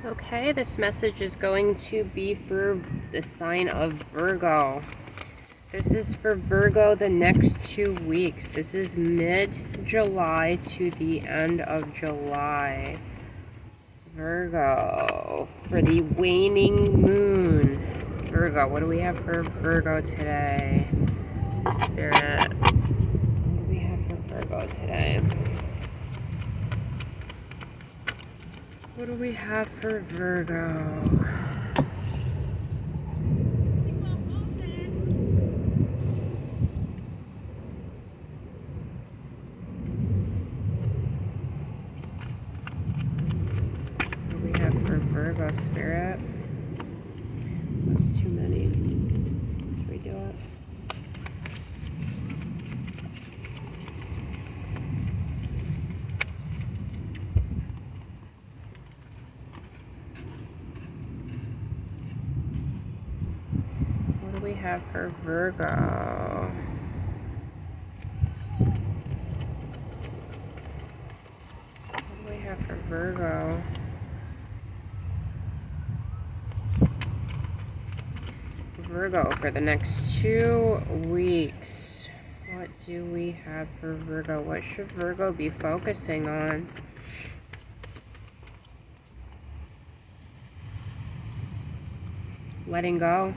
Okay, this message is going to be for the sign of Virgo. This is for Virgo the next 2 weeks. This is mid-July to the end of July. Virgo, for the waning moon. Virgo, what do we have for Virgo today? Spirit, what do we have for Virgo today? What do we have for Virgo? What do we have for Virgo, Spirit? That's too many. Let's redo it. What do we have for Virgo? What do we have for Virgo? Virgo for the next 2 weeks. What do we have for Virgo? What should Virgo be focusing on? Letting go.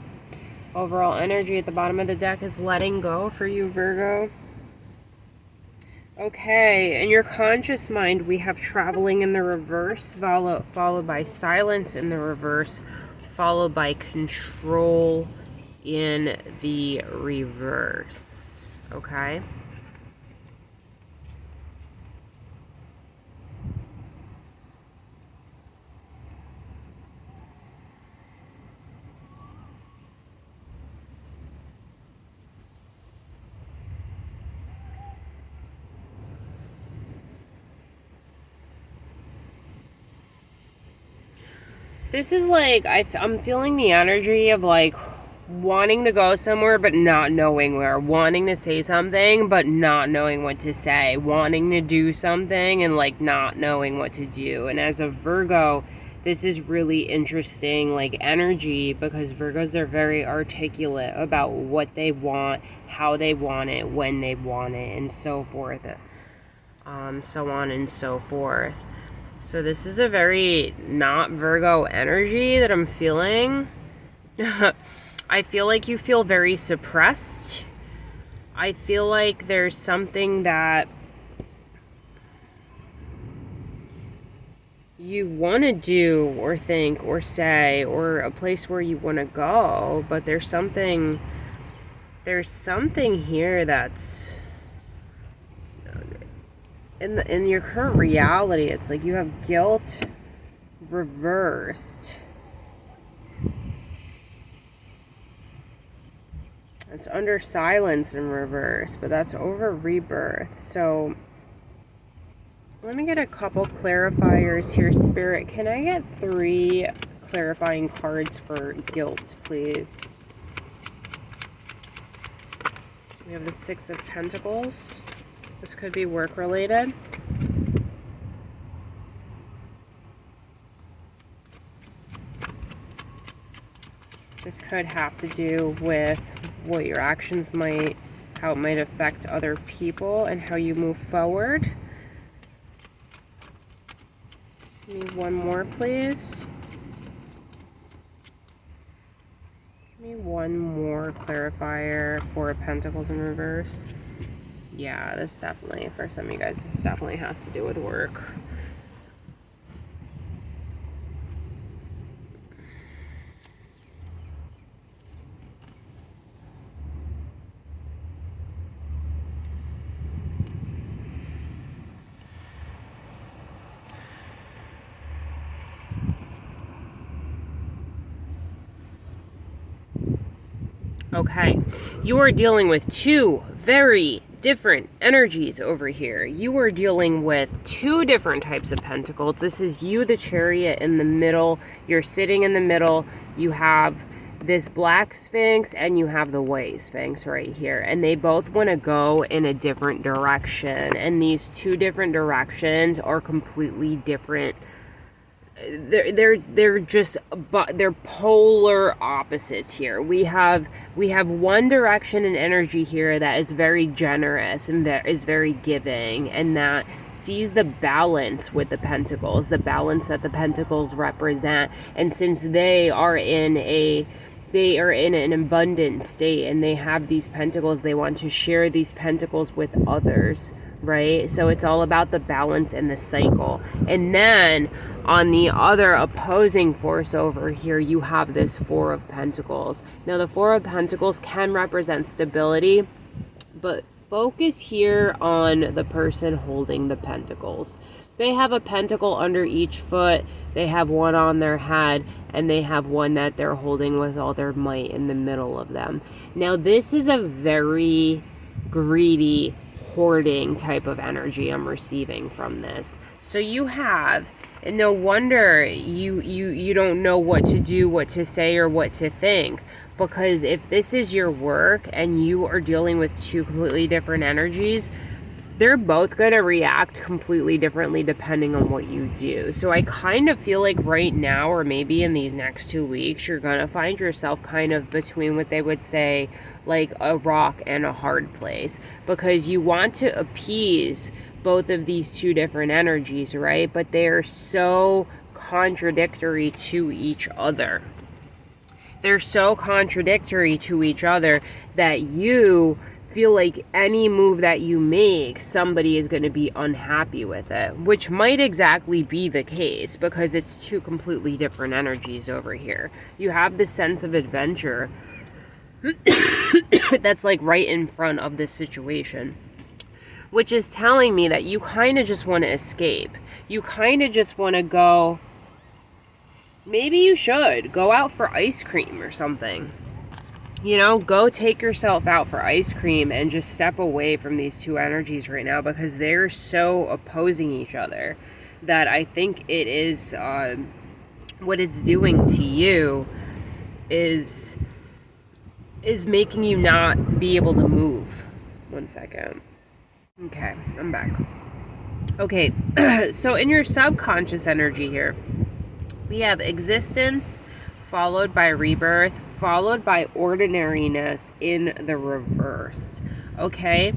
Overall energy at the bottom of the deck is letting go for you, Virgo. Okay, in your conscious mind, we have traveling in the reverse, followed by silence in the reverse, followed by control in the reverse. Okay? This is like, I'm feeling the energy of like wanting to go somewhere but not knowing where, wanting to say something but not knowing what to say, wanting to do something and like not knowing what to do. And as a Virgo, this is really interesting like energy, because Virgos are very articulate about what they want, how they want it, when they want it, and so forth. So on and so forth. So this is a very not Virgo energy that I'm feeling. I feel like you feel very suppressed. I feel like there's something that you want to do or think or say, or a place where you want to go, but there's something here that's in your current reality. It's like you have guilt reversed. It's under silence in reverse, but that's over rebirth. So let me get a couple clarifiers here, Spirit. Can I get 3 clarifying cards for guilt, please? We have the 6 of Pentacles. This could be work related. This could have to do with what your actions might, how it might affect other people and how you move forward. Give me one more, please. Give me one more clarifier for Pentacles in reverse. Yeah, this definitely, for some of you guys, this definitely has to do with work. Okay, you are dealing with 2 very different energies over here. You are dealing with 2 different types of pentacles. This is you, the Chariot, in the middle. You're sitting in the middle. You have this black Sphinx and you have the white Sphinx right here. And they both want to go in a different direction. And these 2 different directions are completely different they're just, but they're polar opposites here. We have one direction and energy here that is very generous and that is very giving, and that sees the balance with the pentacles, the balance that the pentacles represent. And since they are in an abundant state and they have these pentacles, they want to share these pentacles with others, right? So it's all about the balance and the cycle. And then on the other opposing force over here, you have this Four of Pentacles. Now, the Four of Pentacles can represent stability, but focus here on the person holding the pentacles. They have a pentacle under each foot, they have one on their head, and they have one that they're holding with all their might in the middle of them. Now, this is a very greedy, hoarding type of energy I'm receiving from this. So you have, and no wonder you don't know what to do, what to say, or what to think. Because if this is your work and you are dealing with two completely different energies, they're both going to react completely differently depending on what you do. So I kind of feel like right now, or maybe in these next 2 weeks, you're going to find yourself kind of between what they would say like a rock and a hard place, because you want to appease both of these two different energies, right? But they are so contradictory to each other. They're so contradictory to each other that you feel like any move that you make, somebody is going to be unhappy with it, which might exactly be the case because it's two completely different energies over here. You have the sense of adventure that's like right in front of this situation, which is telling me that you kind of just want to escape. You kind of just want to go, maybe you should go out for ice cream or something. You know, go take yourself out for ice cream and just step away from these two energies right now, because they're so opposing each other that I think it is, what it's doing to you is making you not be able to move. 1 second. Okay, I'm back. Okay, so in your subconscious energy here, we have existence followed by rebirth, followed by ordinariness in the reverse. Okay?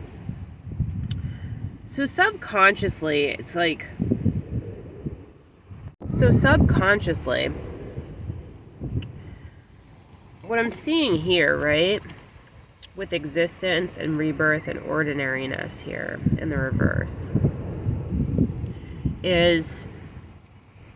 So subconsciously, it's like, subconsciously, what I'm seeing here, right, with existence and rebirth and ordinariness here in the reverse, is,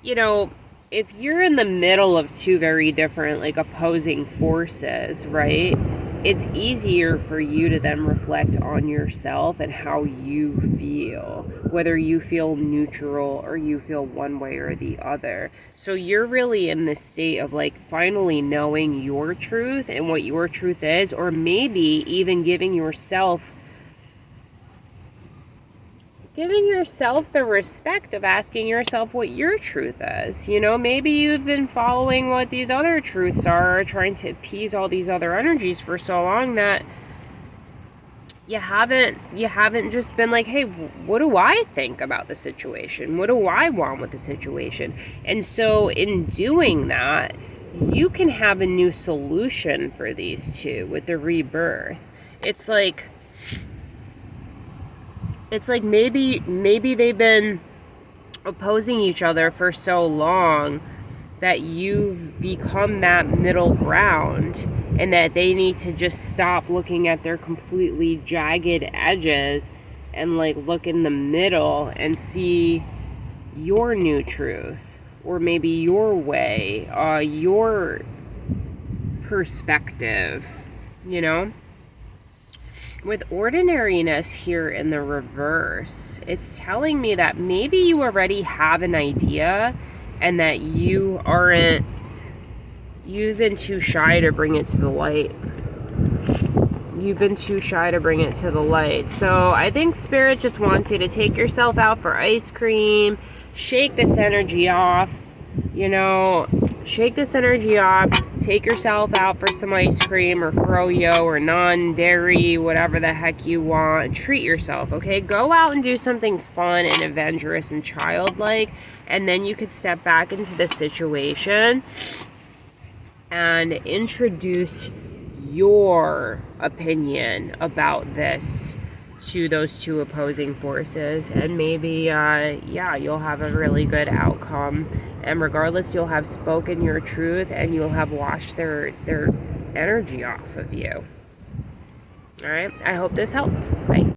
you know, if you're in the middle of two very different, like, opposing forces, right, it's easier for you to then reflect on yourself and how you feel, whether you feel neutral or you feel one way or the other. So you're really in this state of, like, finally knowing your truth and what your truth is, or maybe even giving yourself the respect of asking yourself what your truth is. You know, maybe you've been following what these other truths are, trying to appease all these other energies for so long that you haven't just been like, hey, what do I think about the situation? What do I want with the situation? And so in doing that, you can have a new solution for these two with the rebirth. It's like maybe they've been opposing each other for so long that you've become that middle ground, and that they need to just stop looking at their completely jagged edges and, like, look in the middle and see your new truth, or maybe your way, your perspective, you know? With ordinariness here in the reverse, it's telling me that maybe you already have an idea and that you've been too shy to bring it to the light. So I think Spirit just wants you to take yourself out for ice cream, shake this energy off, you know, shake this energy off. Take yourself out for some ice cream or froyo or non-dairy, whatever the heck you want. Treat yourself, okay? Go out and do something fun and adventurous and childlike, and then you could step back into the situation and introduce your opinion about this to those two opposing forces, and maybe yeah, you'll have a really good outcome. And regardless, you'll have spoken your truth and you'll have washed their energy off of you. All right, I hope this helped. Bye.